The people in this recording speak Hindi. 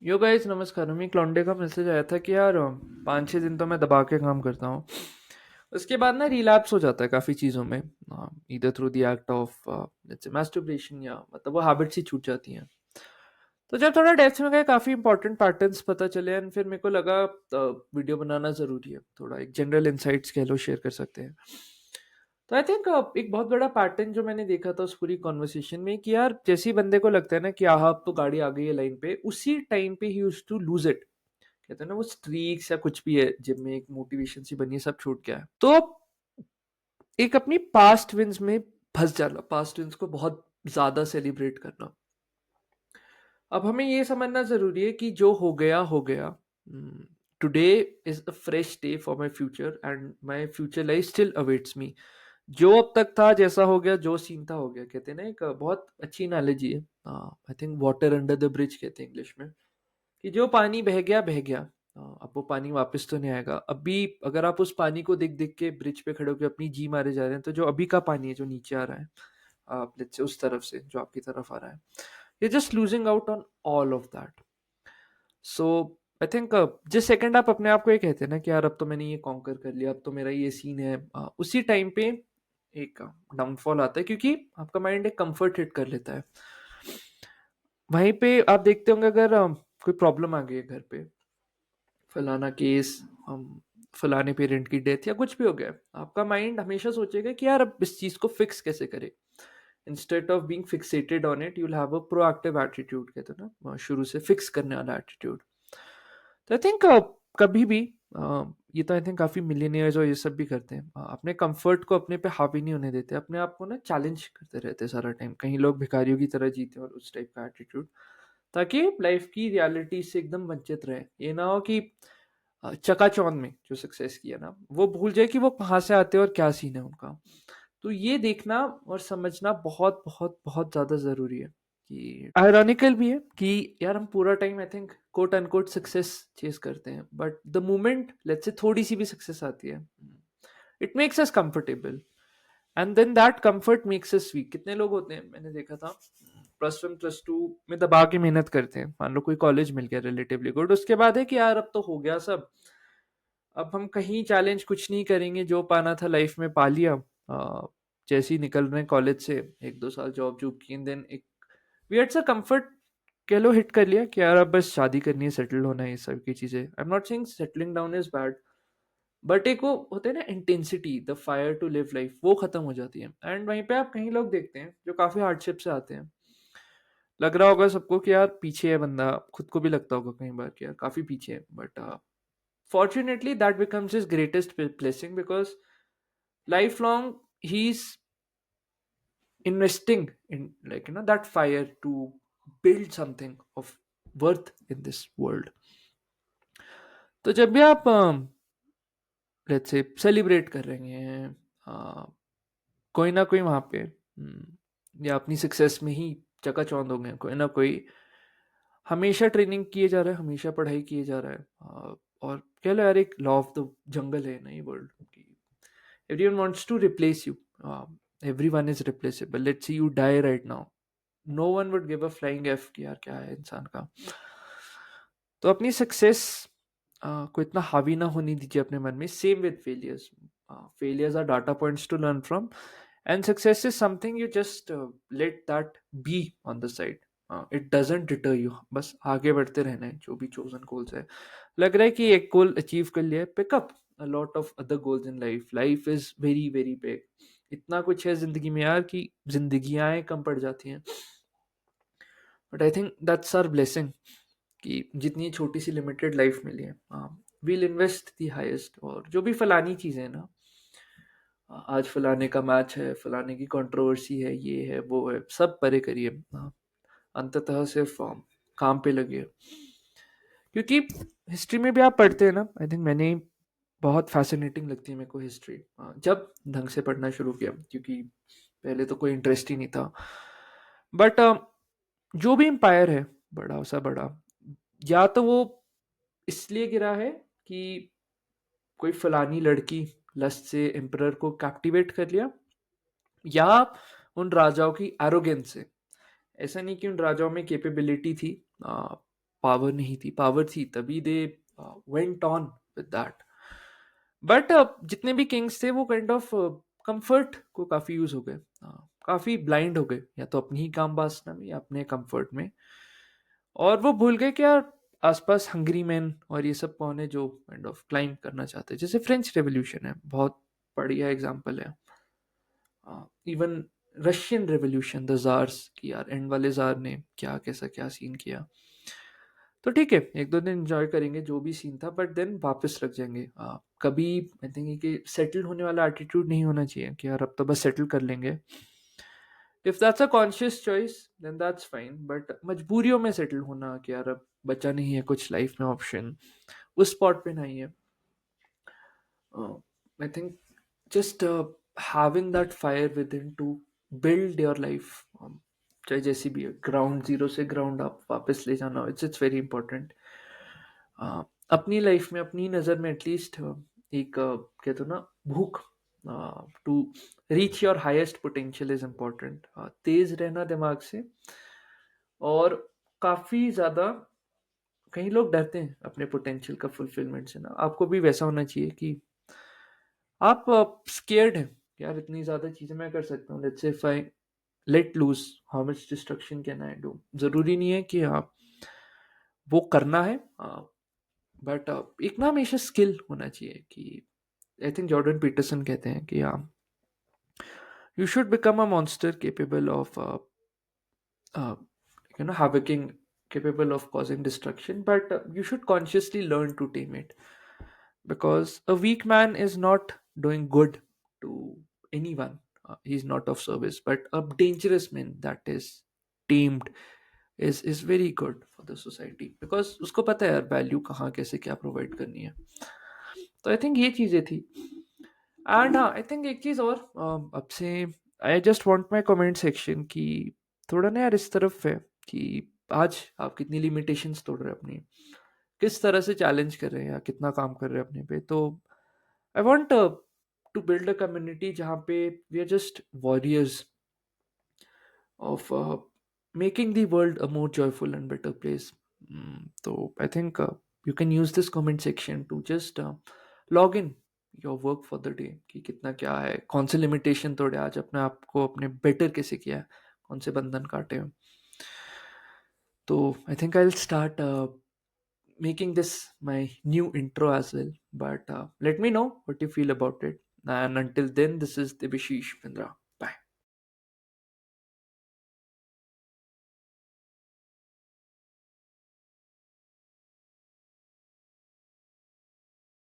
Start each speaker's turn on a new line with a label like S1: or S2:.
S1: यो गाइस नमस्कार। हमें एक लौंडे का मैसेज आया था कि यार 5-6 दिन तो मैं दबा के काम करता हूँ। उसके बाद ना रिलैप्स हो जाता है काफ़ी चीज़ों में, either through the act of let's say masturbation, या मतलब वो हैबिट्स ही छूट जाती हैं। तो जब थोड़ा डेप्थ में गए काफ़ी इंपॉर्टेंट पैटर्न्स पता चले एंड फिर मेरे को लगा वीडियो बनाना ज़रूरी है। थोड़ा एक जनरल इंसाइट्स कह लो शेयर कर सकते हैं। तो आई थिंक एक बहुत बड़ा पैटर्न जो मैंने देखा था उस पूरी कॉन्वर्सेशन में कि यार जैसे ही बंदे को लगता है ना कि अब तो गाड़ी आ गई है लाइन पे, उसी टाइम पे ही यूज्ड टू लूज इट। कहते हैं ना वो स्ट्रीक्स या कुछ भी है जिम में एक मोटिवेशन सी बनी है, सब छूट गया है। तो एक अपनी पास्ट विंस में फंस जाना, पास्ट विंस को बहुत ज्यादा सेलिब्रेट करना। अब हमें ये समझना जरूरी है कि जो हो गया। Today is a fresh day for my future and my future life still awaits me. जो अब तक था जैसा हो गया, जो सीन था हो गया। कहते हैं ना एक बहुत अच्छी एनालॉजी है, I think water under the bridge कहते हैं इंग्लिश में, कि जो पानी बह गया बह गया। अब वो पानी वापस तो नहीं आएगा। अभी अगर आप उस पानी को देख देख के ब्रिज पे खड़े होकर अपनी जी मारे जा रहे हैं, तो जो अभी का पानी है जो नीचे आ रहा है, आप लेट्स से उस तरफ से जो आपकी तरफ आ रहा है, you're just losing out on all of that. So I think जिस सेकंड आप अपने आप को ये कहते हैं ना कि यार अब तो मैंने ये कॉन्कर कर लिया, अब तो मेरा ये सीन है, उसी टाइम पे एक डाउनफॉल आता है, क्योंकि आपका माइंड एक कंफर्ट हिट कर लेता है। वहीं पे आप देखते होंगे अगर कोई प्रॉब्लम आ गई है घर पे, फलाना केस, फलाने पेरेंट की डेथ या कुछ भी हो गया, आपका माइंड हमेशा सोचेगा कि यार अब इस चीज को फिक्स कैसे करे। Instead of being fixated on it, you will have a proactive attitude, कहते हैं ना, शुरू से फिक्स करने वाला एटीट्यूड। तो आई थिंक कभी भी ये तो आई थिंक काफी मिलियनियर्स और ये सब भी करते हैं, अपने कंफर्ट को अपने पे हावी नहीं होने देते, अपने आप को ना चैलेंज करते रहते हैं सारा टाइम। कहीं लोग भिखारियों की तरह जीते हैं और उस टाइप का एटीट्यूड, ताकि लाइफ की रियलिटी से एकदम वंचित रहे। ये ना हो कि चकाचौंध में जो सक्सेस किया ना, वो भूल जाए कि वो कहाँ से आते हैं और क्या सीन है उनका। तो ये देखना और समझना बहुत बहुत बहुत ज्यादा जरूरी है। कि आयरॉनिकल भी है कि यार हम पूरा time I think quote unquote success chase करते हैं, but the moment let's say थोड़ी सी भी सक्सेस आती है, it makes us comfortable and then that comfort makes us weak. कितने लोग होते हैं, मैंने देखा था, +1 +2 में दबा के मेहनत करते हैं, मान लो कोई कॉलेज मिल गया रिलेटिवली गुड, उसके बाद है कि यार अब तो हो गया सब, अब हम कहीं चैलेंज कुछ नहीं करेंगे, जो पाना था लाइफ में पा लिया। जैसे ही निकल रहे हैं कॉलेज से, 1-2 साल जॉब जॉब की, देन एक वियर्ड सा कंफर्ट कह लो हिट कर लिया कि यार अब बस शादी करनी है, सेटल होना है, ये सब की चीजें। I am not saying settling down is bad, but एक वो होते हैं ना intensity, the fire to live life, वो खत्म हो जाती है। एंड वहीं पे आप कहीं लोग देखते हैं जो काफी हार्डशिप से आते हैं, लग रहा होगा सबको कि यार पीछे है बंदा, खुद को भी लगता होगा कई बार कि यार काफी पीछे है, but fortunately that becomes his greatest blessing, because lifelong he's investing in, like, that fire to build something of worth in this world. तो जब भी आप लेट्स से सेलिब्रेट कर रहे हैं, कोई ना कोई वहां पे, या अपनी सक्सेस में ही चकाचौंध हो गए, कोई ना कोई हमेशा ट्रेनिंग किए जा रहा है, हमेशा पढ़ाई किए जा रहा है, और कह लो यार एक लॉ ऑफ द जंगल है ना ये वर्ल्ड की, everyone wants to replace you. Everyone is replaceable. Let's say you die right now, no one would give a flying f कि यार क्या है इंसान का। तो अपनी सक्सेस को इतना हावी ना होने दीजिए अपने मन में। Same with failures, failures are data points to learn from, and success is something you just let that be on the side. It doesn't deter you, बस आगे बढ़ते रहना है जो भी चोजन गोल्स है। लग रहा है कि एक गोल अचीव कर लिया है, pickup a lot of other goals in life. Life is very very big. इतना कुछ है जिंदगी में यार कि जिंदगियां कम पड़ जाती हैं, but I think that's our blessing कि जितनी छोटी सी लिमिटेड लाइफ मिली है, वील इन्वेस्ट दी हाईएस्ट। और जो भी फलानी चीजें हैं ना, आज फलाने का मैच है, फलाने की कंट्रोवर्सी है, ये है वो है, सब परे करिए। अंततः सिर्फ काम पे लगे, क्योंकि हिस्ट्री में भी आप पढ़ते हैं ना, आई थिंक मैंने बहुत फैसिनेटिंग लगती है मेरे को हिस्ट्री, जब ढंग से पढ़ना शुरू किया, क्योंकि पहले तो कोई इंटरेस्ट ही नहीं था। बट जो भी एम्पायर है बड़ा सा बड़ा, या तो वो इसलिए गिरा है कि कोई फलानी लड़की लस्ट से एम्परर को कैप्टिवेट कर लिया, या उन राजाओं की एरोगेंस से। ऐसा नहीं कि उन राजाओं में कैपेबिलिटी थी, पावर नहीं थी, पावर थी तभी they went on with that. But जितने भी किंग्स थे वो काइंड ऑफ कंफर्ट को काफी यूज हो गए, काफी ब्लाइंड हो गए, या तो अपनी ही काम वासना में या अपने कंफर्ट में, और वो भूल गए कि यार आसपास हंग्री मैन और ये सब कौन है जो काइंड ऑफ क्लाइम करना चाहते हैं। जैसे फ्रेंच रेवोल्यूशन है, बहुत बढ़िया एग्जांपल है। Even Russian revolution, the jars की, यार एंड वाले जार ने क्या कैसा क्या सीन किया। तो ठीक है, एक दो दिन एंजॉय करेंगे जो भी सीन था, बट देन वापस लग जाएंगे। कभी आई थिंक कि सेटल होने वाला एटीट्यूड नहीं होना चाहिए कि यार अब तो बस सेटल कर लेंगे। If that's a conscious choice then that's fine, but मजबूरियों में सेटल होना कि यार अब बचा नहीं है कुछ लाइफ में ऑप्शन, उस स्पॉट पे नहीं है। I think just having that fire within to build your life, चाहे जैसी भी है, ग्राउंड जीरो से ग्राउंड अप वापस ले जाना, इट्स वेरी इंपॉर्टेंट। अपनी लाइफ में अपनी नज़र में एटलीस्ट एक कहते हो ना भूख, to reach your highest potential is important. तेज रहना दिमाग से, और काफ़ी ज़्यादा, कई लोग डरते हैं अपने पोटेंशियल का फुलफिलमेंट से ना, आपको भी वैसा होना चाहिए कि आप स्केर्ड हैं कि यार इतनी ज़्यादा चीज़ें मैं कर सकता हूँ, let's say if I let loose, how much destruction can I do. ज़रूरी नहीं है कि आप वो करना है, बट एक ना हमेशा स्किल होना चाहिए कि आई थिंक जॉर्डन पीटरसन कहते हैं कि you should become a monster capable of having, capable of causing destruction, but you should consciously learn to tame it, because a weak man is not doing good to anyone. He's not of service, but a dangerous man that is tamed is very good for the society, because उसको पता है यार वैल्यू कहाँ कैसे क्या प्रोवाइड करनी है। तो आई थिंक ये चीजें थी। एंड हाँ, आई थिंक एक चीज और, अब से I just want my comment section की थोड़ा ना यार इस तरफ है कि आज आप कितनी लिमिटेशंस तोड़ रहे हैं अपनी, किस तरह से चैलेंज कर रहे हैं या कितना काम कर रहे हैं अपने पे। तो I want to build a community जहाँ पे we are just warriors of making the world a more joyful and better place. So I think you can use this comment section to just log in your work for the day, कि कितना क्या है, कौन से लिमिटेशन तोड़े आज, अपने आप को अपने बेटर कैसे किया है, कौन से बंधन काटे हैं। तो I think I will start making this my new intro as well, but let me know what you feel about it, and until then, this is Debashish Pindra.